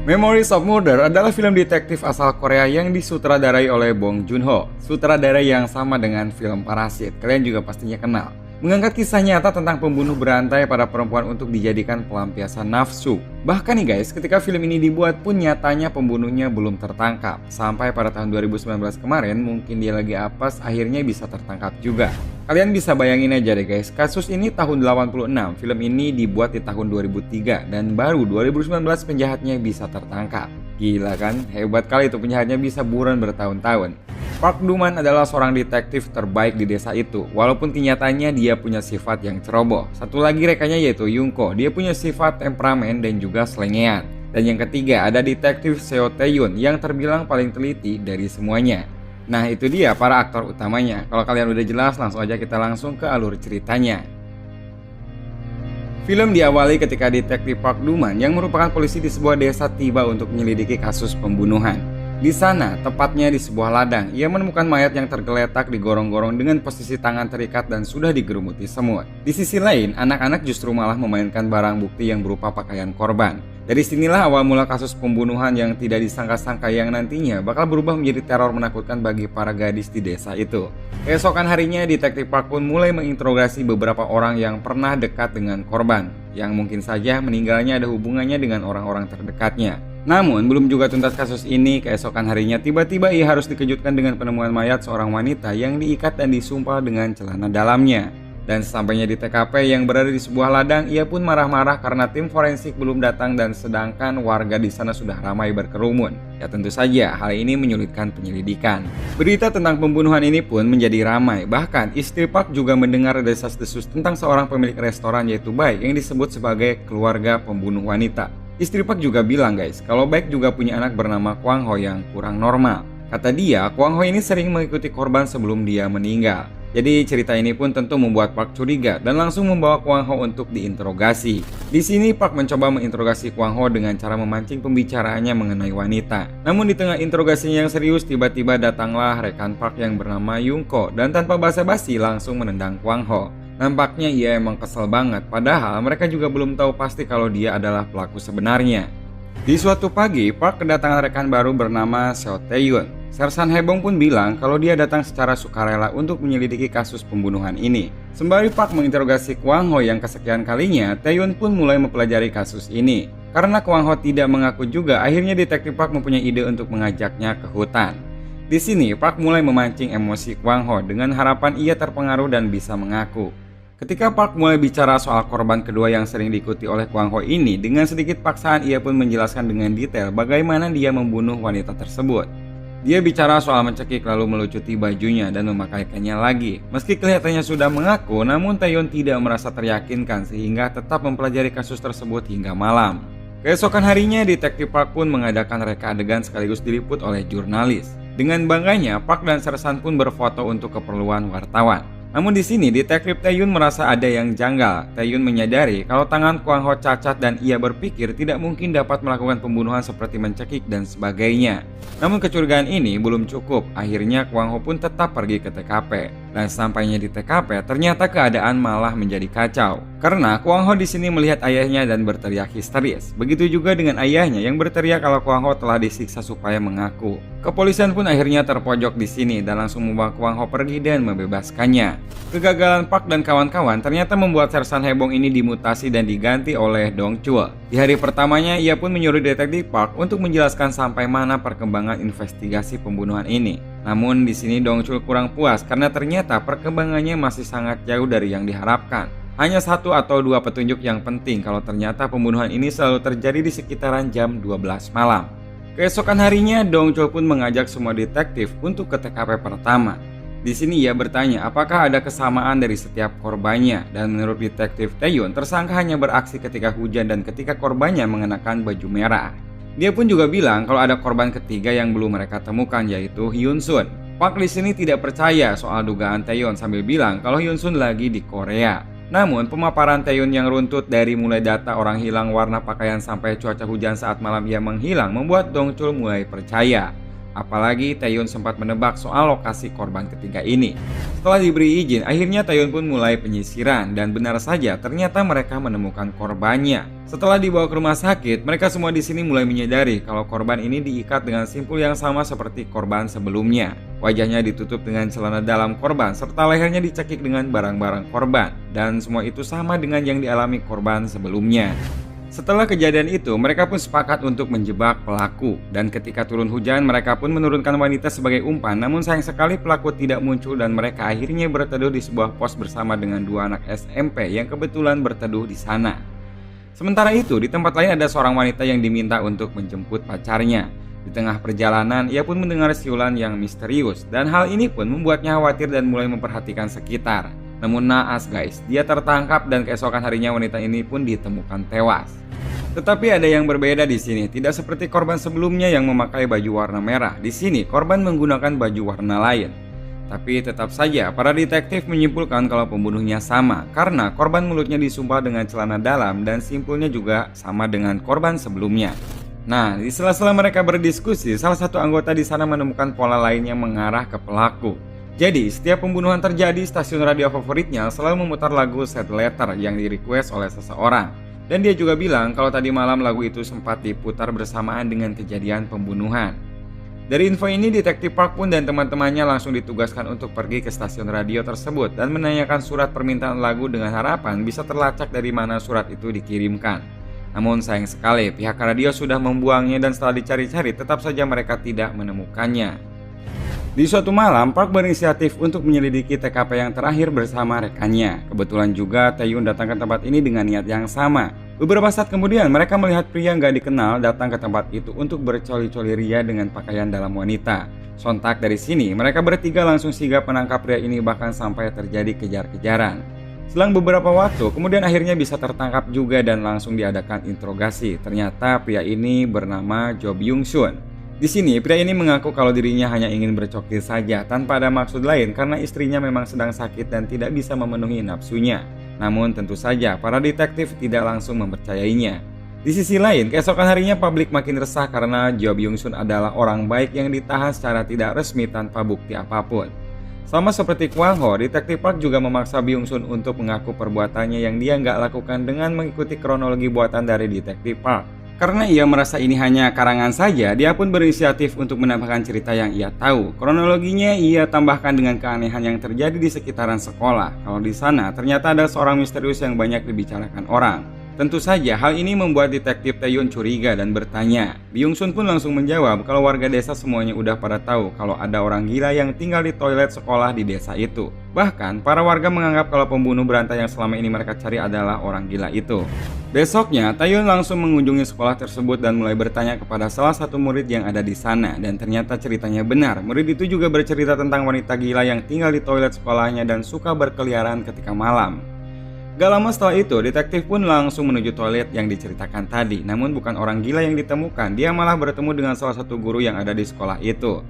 Memories of Murder adalah film detektif asal Korea yang disutradarai oleh Bong Joon-ho, sutradara yang sama dengan film Parasit. Kalian juga pastinya kenal. Mengangkat kisah nyata tentang pembunuh berantai pada perempuan untuk dijadikan pelampiasan nafsu. Bahkan nih guys, ketika film ini dibuat pun nyatanya pembunuhnya belum tertangkap. Sampai pada tahun 2019 kemarin, mungkin dia lagi apes, akhirnya bisa tertangkap juga. Kalian bisa bayangin aja deh guys, kasus ini tahun 86, film ini dibuat di tahun 2003, dan baru 2019 penjahatnya bisa tertangkap. Gila kan, hebat kali itu penjahatnya bisa buron bertahun-tahun. Park Do-man adalah seorang detektif terbaik di desa itu, walaupun kenyataannya dia punya sifat yang ceroboh. Satu lagi rekannya yaitu Yungko, dia punya sifat temperamen dan juga selengean. Dan yang ketiga ada detektif Seo Tae-yoon yang terbilang paling teliti dari semuanya. Nah itu dia para aktor utamanya. Kalau kalian udah jelas, langsung aja kita langsung ke alur ceritanya. Film diawali ketika detektif Park Do-man yang merupakan polisi di sebuah desa tiba untuk menyelidiki kasus pembunuhan. Di sana, tepatnya di sebuah ladang, ia menemukan mayat yang tergeletak di gorong-gorong dengan posisi tangan terikat dan sudah digerumuti semut. Di sisi lain, anak-anak justru malah memainkan barang bukti yang berupa pakaian korban. Dari sinilah awal mula kasus pembunuhan yang tidak disangka-sangka yang nantinya bakal berubah menjadi teror menakutkan bagi para gadis di desa itu. Keesokan harinya, detektif Park pun mulai menginterogasi beberapa orang yang pernah dekat dengan korban, yang mungkin saja meninggalnya ada hubungannya dengan orang-orang terdekatnya. Namun, belum juga tuntas kasus ini, keesokan harinya tiba-tiba ia harus dikejutkan dengan penemuan mayat seorang wanita yang diikat dan disumpal dengan celana dalamnya. Dan sesampainya di TKP yang berada di sebuah ladang, ia pun marah-marah karena tim forensik belum datang dan sedangkan warga di sana sudah ramai berkerumun. Ya tentu saja, hal ini menyulitkan penyelidikan. Berita tentang pembunuhan ini pun menjadi ramai. Bahkan, istri Park juga mendengar desas-desus tentang seorang pemilik restoran yaitu Baek yang disebut sebagai keluarga pembunuh wanita. Istri Park juga bilang guys, kalau Baek juga punya anak bernama Kwang Ho yang kurang normal. Kata dia, Kwang Ho ini sering mengikuti korban sebelum dia meninggal. Jadi cerita ini pun tentu membuat Park curiga dan langsung membawa Kwang Ho untuk diinterogasi. Di sini Park mencoba menginterogasi Kwang Ho dengan cara memancing pembicaraannya mengenai wanita. Namun di tengah interogasinya yang serius, tiba-tiba datanglah rekan Park yang bernama Yungko dan tanpa basa-basi langsung menendang Kwang Ho. Nampaknya ia emang kesel banget, padahal mereka juga belum tahu pasti kalau dia adalah pelaku sebenarnya. Di suatu pagi, Park kedatangan rekan baru bernama Seo Tae-yoon. Sersan Haebong pun bilang kalau dia datang secara sukarela untuk menyelidiki kasus pembunuhan ini. Sembari Park menginterogasi Kwang Ho yang kesekian kalinya, Tae-yoon pun mulai mempelajari kasus ini. Karena Kwang Ho tidak mengaku juga, akhirnya detektif Park mempunyai ide untuk mengajaknya ke hutan. Di sini, Park mulai memancing emosi Kwang Ho dengan harapan ia terpengaruh dan bisa mengaku. Ketika Park mulai bicara soal korban kedua yang sering diikuti oleh Kwang Ho ini, dengan sedikit paksaan ia pun menjelaskan dengan detail bagaimana dia membunuh wanita tersebut. Dia bicara soal mencekik lalu melucuti bajunya dan memakaikannya lagi. Meski kelihatannya sudah mengaku, namun Tae-yoon tidak merasa teryakinkan sehingga tetap mempelajari kasus tersebut hingga malam. Keesokan harinya, detektif Park pun mengadakan reka adegan sekaligus diliput oleh jurnalis. Dengan bangganya, Park dan Sersan pun berfoto untuk keperluan wartawan. Namun di sini detektif Tae-yoon merasa ada yang janggal. Tae-yoon menyadari kalau tangan Kwang Ho cacat dan ia berpikir tidak mungkin dapat melakukan pembunuhan seperti mencekik dan sebagainya. Namun kecurigaan ini belum cukup. Akhirnya Kwang Ho pun tetap pergi ke TKP. Dan sampainya di TKP, ternyata keadaan malah menjadi kacau. Karena Kwang Ho di sini melihat ayahnya dan berteriak histeris. Begitu juga dengan ayahnya yang berteriak kalau Kwang Ho telah disiksa supaya mengaku. Kepolisian pun akhirnya terpojok di sini dan langsung membawa Kwang Ho pergi dan membebaskannya. Kegagalan Park dan kawan-kawan ternyata membuat Sersan Haebong ini dimutasi dan diganti oleh Dong Chul. Di hari pertamanya, ia pun menyuruh detektif Park untuk menjelaskan sampai mana perkembangan investigasi pembunuhan ini. Namun di sini Dong Chul kurang puas karena ternyata perkembangannya masih sangat jauh dari yang diharapkan. Hanya satu atau dua petunjuk yang penting kalau ternyata pembunuhan ini selalu terjadi di sekitaran jam 12 malam. Keesokan harinya, Dong Chul pun mengajak semua detektif untuk ke TKP pertama. Di sini ia bertanya apakah ada kesamaan dari setiap korbannya, dan menurut detektif Tae-yoon, tersangka hanya beraksi ketika hujan dan ketika korbannya mengenakan baju merah. Dia pun juga bilang kalau ada korban ketiga yang belum mereka temukan, yaitu Hyun Sun. Park di sini tidak percaya soal dugaan Tae-yoon sambil bilang kalau Hyun Sun lagi di Korea. Namun pemaparan Tae-yoon yang runtut dari mulai data orang hilang, warna pakaian sampai cuaca hujan saat malam ia menghilang membuat Dong Chul mulai percaya. Apalagi Taehyun sempat menebak soal lokasi korban ketiga ini. Setelah diberi izin, akhirnya Taehyun pun mulai penyisiran dan benar saja ternyata mereka menemukan korbannya. Setelah dibawa ke rumah sakit, mereka semua di sini mulai menyadari kalau korban ini diikat dengan simpul yang sama seperti korban sebelumnya. Wajahnya ditutup dengan celana dalam korban serta lehernya dicekik dengan barang-barang korban, dan semua itu sama dengan yang dialami korban sebelumnya. Setelah kejadian itu, mereka pun sepakat untuk menjebak pelaku. Dan ketika turun hujan, mereka pun menurunkan wanita sebagai umpan. Namun sayang sekali pelaku tidak muncul dan mereka akhirnya berteduh di sebuah pos bersama dengan dua anak SMP yang kebetulan berteduh di sana. Sementara itu, di tempat lain ada seorang wanita yang diminta untuk menjemput pacarnya. Di tengah perjalanan, ia pun mendengar siulan yang misterius. Dan hal ini pun membuatnya khawatir dan mulai memperhatikan sekitar. Namun naas guys, dia tertangkap dan keesokan harinya wanita ini pun ditemukan tewas. Tetapi ada yang berbeda di sini, tidak seperti korban sebelumnya yang memakai baju warna merah. Di sini korban menggunakan baju warna lain. Tapi tetap saja para detektif menyimpulkan kalau pembunuhnya sama karena korban mulutnya disumpal dengan celana dalam dan simpulnya juga sama dengan korban sebelumnya. Nah, di sela-sela mereka berdiskusi, salah satu anggota di sana menemukan pola lain yang mengarah ke pelaku. Jadi, setiap pembunuhan terjadi, stasiun radio favoritnya selalu memutar lagu Sad Letter yang di-request oleh seseorang. Dan dia juga bilang kalau tadi malam lagu itu sempat diputar bersamaan dengan kejadian pembunuhan. Dari info ini, Detektif Park pun dan teman-temannya langsung ditugaskan untuk pergi ke stasiun radio tersebut dan menanyakan surat permintaan lagu dengan harapan bisa terlacak dari mana surat itu dikirimkan. Namun sayang sekali, pihak radio sudah membuangnya dan setelah dicari-cari tetap saja mereka tidak menemukannya. Di suatu malam, Park berinisiatif untuk menyelidiki TKP yang terakhir bersama rekannya. Kebetulan juga Taehyun datang ke tempat ini dengan niat yang sama. Beberapa saat kemudian, mereka melihat pria nggak dikenal datang ke tempat itu untuk bercoli-coli ria dengan pakaian dalam wanita. Sontak dari sini, mereka bertiga langsung sigap menangkap pria ini bahkan sampai terjadi kejar-kejaran. Selang beberapa waktu, kemudian akhirnya bisa tertangkap juga dan langsung diadakan interogasi. Ternyata pria ini bernama Jo Byung-sun. Di sini, pria ini mengaku kalau dirinya hanya ingin bercokil saja tanpa ada maksud lain karena istrinya memang sedang sakit dan tidak bisa memenuhi nafsunya. Namun tentu saja para detektif tidak langsung mempercayainya. Di sisi lain, keesokan harinya publik makin resah karena Jo Byung-sun adalah orang baik yang ditahan secara tidak resmi tanpa bukti apapun. Sama seperti Kwang Ho, Detektif Park juga memaksa Byung-sun untuk mengaku perbuatannya yang dia nggak lakukan dengan mengikuti kronologi buatan dari Detektif Park. Karena ia merasa ini hanya karangan saja, dia pun berinisiatif untuk menambahkan cerita yang ia tahu. Kronologinya ia tambahkan dengan keanehan yang terjadi di sekitaran sekolah. Kalau di sana ternyata ada seorang misterius yang banyak dibicarakan orang. Tentu saja hal ini membuat detektif Taehyun curiga dan bertanya. Byung-sun pun langsung menjawab kalau warga desa semuanya udah pada tahu kalau ada orang gila yang tinggal di toilet sekolah di desa itu. Bahkan para warga menganggap kalau pembunuh berantai yang selama ini mereka cari adalah orang gila itu. Besoknya, Taehyun langsung mengunjungi sekolah tersebut dan mulai bertanya kepada salah satu murid yang ada di sana. Dan ternyata ceritanya benar, murid itu juga bercerita tentang wanita gila yang tinggal di toilet sekolahnya dan suka berkeliaran ketika malam. Gak lama setelah itu, detektif pun langsung menuju toilet yang diceritakan tadi. Namun bukan orang gila yang ditemukan, dia malah bertemu dengan salah satu guru yang ada di sekolah itu.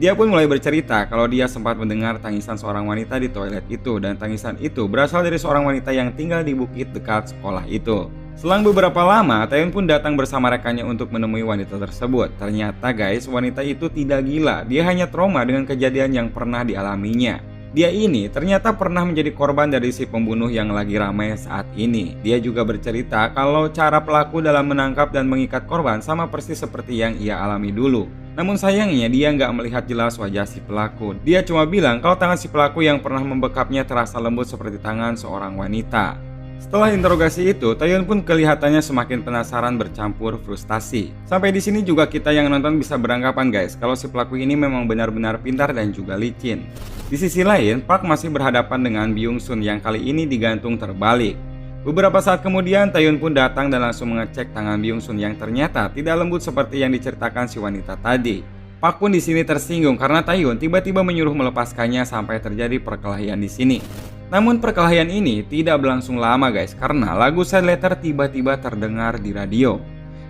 Dia pun mulai bercerita kalau dia sempat mendengar tangisan seorang wanita di toilet itu. Dan tangisan itu berasal dari seorang wanita yang tinggal di bukit dekat sekolah itu. Selang beberapa lama, Taehyun pun datang bersama rekannya untuk menemui wanita tersebut. Ternyata guys, wanita itu tidak gila, dia hanya trauma dengan kejadian yang pernah dialaminya. Dia ini ternyata pernah menjadi korban dari si pembunuh yang lagi ramai saat ini. Dia juga bercerita kalau cara pelaku dalam menangkap dan mengikat korban sama persis seperti yang ia alami dulu. Namun sayangnya dia nggak melihat jelas wajah si pelaku. Dia cuma bilang kalau tangan si pelaku yang pernah membekapnya terasa lembut seperti tangan seorang wanita. Setelah interogasi itu, Taehyun pun kelihatannya semakin penasaran bercampur frustasi. Sampai di sini juga kita yang nonton bisa beranggapan guys, kalau si pelaku ini memang benar-benar pintar dan juga licin. Di sisi lain, Park masih berhadapan dengan Byung-sun yang kali ini digantung terbalik. Beberapa saat kemudian, Taehyun pun datang dan langsung mengecek tangan Byung-sun yang ternyata tidak lembut seperti yang diceritakan si wanita tadi. Park pun di sini tersinggung karena Taehyun tiba-tiba menyuruh melepaskannya sampai terjadi perkelahian di sini. Namun perkelahian ini tidak berlangsung lama guys, karena lagu Sad Letter tiba-tiba terdengar di radio.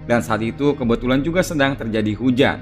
Dan saat itu kebetulan juga sedang terjadi hujan.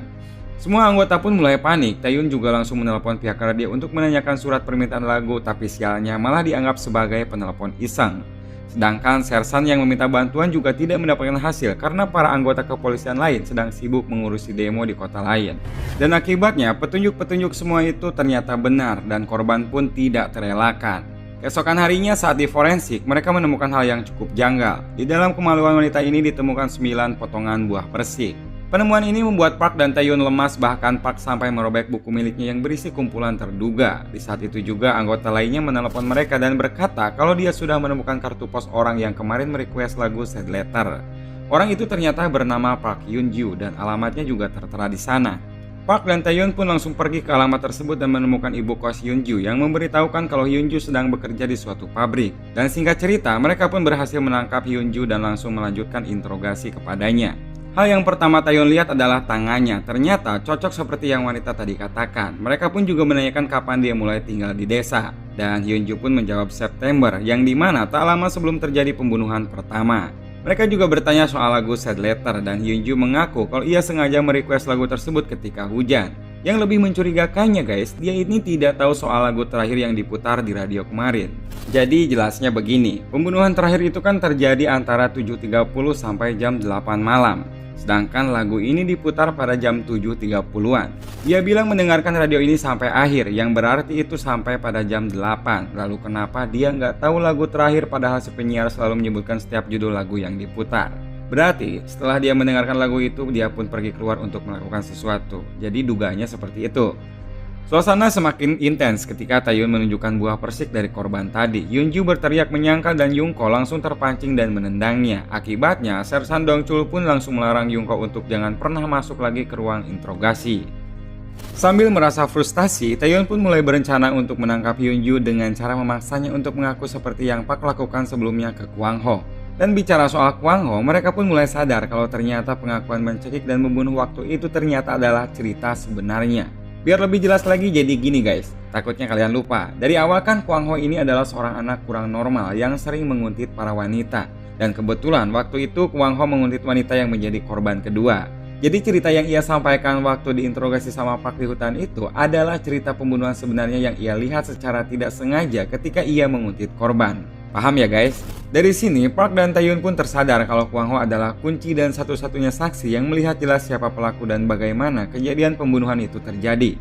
Semua anggota pun mulai panik. Taehyun juga langsung menelpon pihak radio untuk menanyakan surat permintaan lagu, tapi sialnya malah dianggap sebagai penelpon iseng. Sedangkan sersan yang meminta bantuan juga tidak mendapatkan hasil karena para anggota kepolisian lain sedang sibuk mengurusi demo di kota lain. Dan akibatnya petunjuk-petunjuk semua itu ternyata benar dan korban pun tidak terelakkan. Keesokan harinya saat di forensik, mereka menemukan hal yang cukup janggal. Di dalam kemaluan wanita ini ditemukan 9 potongan buah persik. Penemuan ini membuat Park dan Taehyun lemas, bahkan Park sampai merobek buku miliknya yang berisi kumpulan terduga. Di saat itu juga anggota lainnya menelepon mereka dan berkata kalau dia sudah menemukan kartu pos orang yang kemarin merequest lagu Sad Letter. Orang itu ternyata bernama Park Hyunju dan alamatnya juga tertera di sana. Park dan Taehyun pun langsung pergi ke alamat tersebut dan menemukan ibu kos Hyunju yang memberitahukan kalau Hyunju sedang bekerja di suatu pabrik. Dan singkat cerita, mereka pun berhasil menangkap Hyunju dan langsung melanjutkan interogasi kepadanya. Hal yang pertama Taehyun lihat adalah tangannya, ternyata cocok seperti yang wanita tadi katakan. Mereka pun juga menanyakan kapan dia mulai tinggal di desa. Dan Hyunju pun menjawab September, yang dimana tak lama sebelum terjadi pembunuhan pertama. Mereka juga bertanya soal lagu Sad Letter dan Hyunju mengaku kalau ia sengaja merequest lagu tersebut ketika hujan. Yang lebih mencurigakannya guys, dia ini tidak tahu soal lagu terakhir yang diputar di radio kemarin. Jadi jelasnya begini, pembunuhan terakhir itu kan terjadi antara 7.30 sampai jam 8 malam. Sedangkan lagu ini diputar pada jam 7.30-an. Dia bilang mendengarkan radio ini sampai akhir, yang berarti itu sampai pada jam 8. Lalu kenapa dia nggak tahu lagu terakhir padahal si penyiar selalu menyebutkan setiap judul lagu yang diputar? Berarti setelah dia mendengarkan lagu itu, dia pun pergi keluar untuk melakukan sesuatu. Jadi dugaannya seperti itu. Suasana semakin intens ketika Taehyun menunjukkan buah persik dari korban tadi. Hyunju berteriak menyangkal dan Yungko langsung terpancing dan menendangnya. Akibatnya, Sersan Dongchul pun langsung melarang Yungko untuk jangan pernah masuk lagi ke ruang interogasi. Sambil merasa frustasi, Taehyun pun mulai berencana untuk menangkap Hyunju dengan cara memaksanya untuk mengaku seperti yang Park lakukan sebelumnya ke Kwang Ho. Dan bicara soal Kwang Ho, mereka pun mulai sadar kalau ternyata pengakuan mencekik dan membunuh waktu itu ternyata adalah cerita sebenarnya. Biar lebih jelas lagi, jadi gini guys, takutnya kalian lupa. Dari awal kan Kwang Ho ini adalah seorang anak kurang normal yang sering menguntit para wanita. Dan kebetulan waktu itu Kwang Ho menguntit wanita yang menjadi korban kedua. Jadi cerita yang ia sampaikan waktu diinterogasi sama Park di hutan itu adalah cerita pembunuhan sebenarnya yang ia lihat secara tidak sengaja ketika ia menguntit korban. Paham ya guys? Dari sini Park dan Taehyun pun tersadar kalau Kwang Ho adalah kunci dan satu-satunya saksi yang melihat jelas siapa pelaku dan bagaimana kejadian pembunuhan itu terjadi.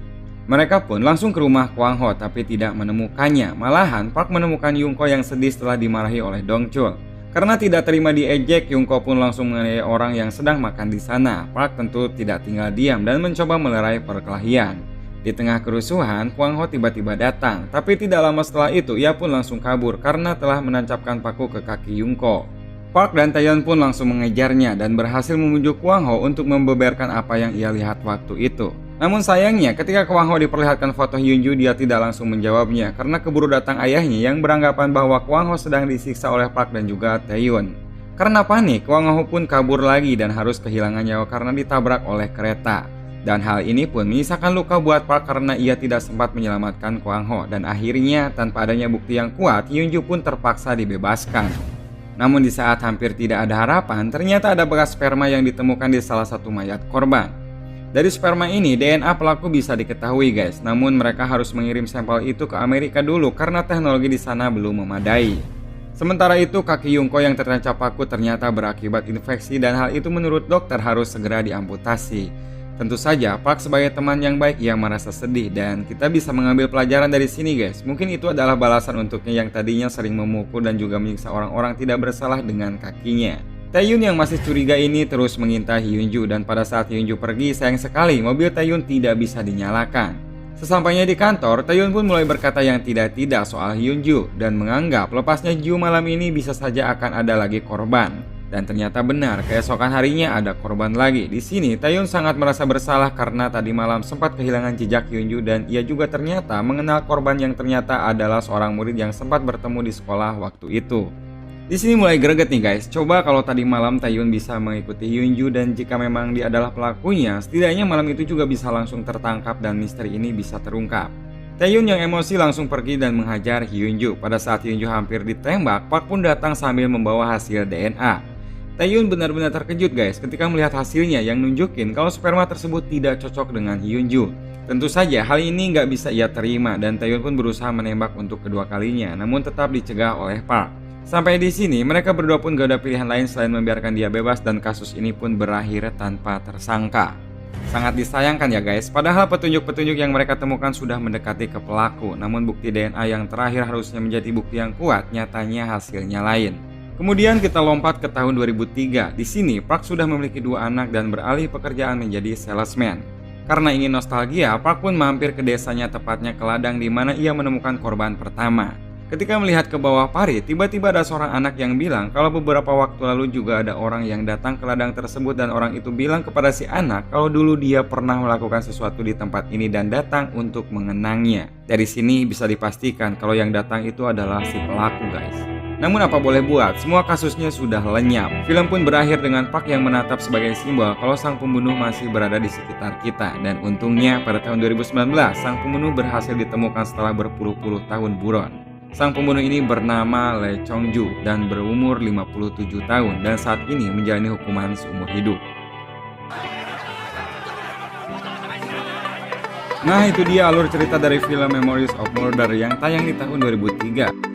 Mereka pun langsung ke rumah Kwang Ho tapi tidak menemukannya. Malahan Park menemukan Yungko yang sedih setelah dimarahi oleh Dongchul. Karena tidak terima diejek, Yungko pun langsung menganiaya orang yang sedang makan di sana. Park tentu tidak tinggal diam dan mencoba melerai perkelahian. Di tengah kerusuhan, Kwang Ho tiba-tiba datang, tapi tidak lama setelah itu ia pun langsung kabur karena telah menancapkan paku ke kaki Yungko. Park dan Taehyun pun langsung mengejarnya dan berhasil membujuk Kwang Ho untuk membeberkan apa yang ia lihat waktu itu. Namun sayangnya ketika Kwang Ho diperlihatkan foto Hyunju, dia tidak langsung menjawabnya karena keburu datang ayahnya yang beranggapan bahwa Kwang Ho sedang disiksa oleh Park dan juga Taehyun. Karena panik, Kwang Ho pun kabur lagi dan harus kehilangan nyawa karena ditabrak oleh kereta. Dan hal ini pun menyisakan luka buat Park karena ia tidak sempat menyelamatkan Kwang Ho. Dan akhirnya tanpa adanya bukti yang kuat, Hyunju pun terpaksa dibebaskan. Namun di saat hampir tidak ada harapan, ternyata ada bekas sperma yang ditemukan di salah satu mayat korban. Dari sperma ini DNA pelaku bisa diketahui guys, namun mereka harus mengirim sampel itu ke Amerika dulu karena teknologi di sana belum memadai. Sementara itu kaki Yungko yang tertancap paku ternyata berakibat infeksi dan hal itu menurut dokter harus segera diamputasi. Tentu saja Park sebagai teman yang baik ia merasa sedih dan kita bisa mengambil pelajaran dari sini guys. Mungkin itu adalah balasan untuknya yang tadinya sering memukul dan juga menyiksa orang-orang tidak bersalah dengan kakinya. Taehyun yang masih curiga ini terus mengintai Hyunju dan pada saat Hyunju pergi sayang sekali mobil Taehyun tidak bisa dinyalakan. Sesampainya di kantor, Taehyun pun mulai berkata yang tidak-tidak soal Hyunju dan menganggap lepasnya Ju malam ini bisa saja akan ada lagi korban. Dan ternyata benar, keesokan harinya ada korban lagi. Di sini Taehyun sangat merasa bersalah karena tadi malam sempat kehilangan jejak Hyunju dan ia juga ternyata mengenal korban yang ternyata adalah seorang murid yang sempat bertemu di sekolah waktu itu. Di sini mulai greget nih guys. Coba kalau tadi malam Taehyun bisa mengikuti Hyunju dan jika memang dia adalah pelakunya, setidaknya malam itu juga bisa langsung tertangkap dan misteri ini bisa terungkap. Taehyun yang emosi langsung pergi dan menghajar Hyunju. Pada saat Hyunju hampir ditembak, Park pun datang sambil membawa hasil DNA. Taehyun benar-benar terkejut guys ketika melihat hasilnya yang nunjukin kalau sperma tersebut tidak cocok dengan Hyunju. Tentu saja hal ini nggak bisa ia terima dan Taehyun pun berusaha menembak untuk kedua kalinya namun tetap dicegah oleh Park. Sampai di sini, mereka berdua pun gak ada pilihan lain selain membiarkan dia bebas dan kasus ini pun berakhir tanpa tersangka. Sangat disayangkan ya guys, padahal petunjuk-petunjuk yang mereka temukan sudah mendekati ke pelaku, namun bukti DNA yang terakhir harusnya menjadi bukti yang kuat, nyatanya hasilnya lain. Kemudian kita lompat ke tahun 2003. Di sini, Park sudah memiliki 2 anak dan beralih pekerjaan menjadi salesman. Karena ingin nostalgia, Park pun mampir ke desanya, tepatnya ke ladang di mana ia menemukan korban pertama. Ketika melihat ke bawah parit, tiba-tiba ada seorang anak yang bilang kalau beberapa waktu lalu juga ada orang yang datang ke ladang tersebut dan orang itu bilang kepada si anak kalau dulu dia pernah melakukan sesuatu di tempat ini dan datang untuk mengenangnya. Dari sini bisa dipastikan kalau yang datang itu adalah si pelaku guys. Namun apa boleh buat, semua kasusnya sudah lenyap. Film pun berakhir dengan Park yang menatap sebagai simbol kalau sang pembunuh masih berada di sekitar kita. Dan untungnya pada tahun 2019, sang pembunuh berhasil ditemukan setelah berpuluh-puluh tahun buron. Sang pembunuh ini bernama Lee Chong-ju dan berumur 57 tahun dan saat ini menjalani hukuman seumur hidup. Nah itu dia alur cerita dari film Memories of Murder yang tayang di tahun 2003.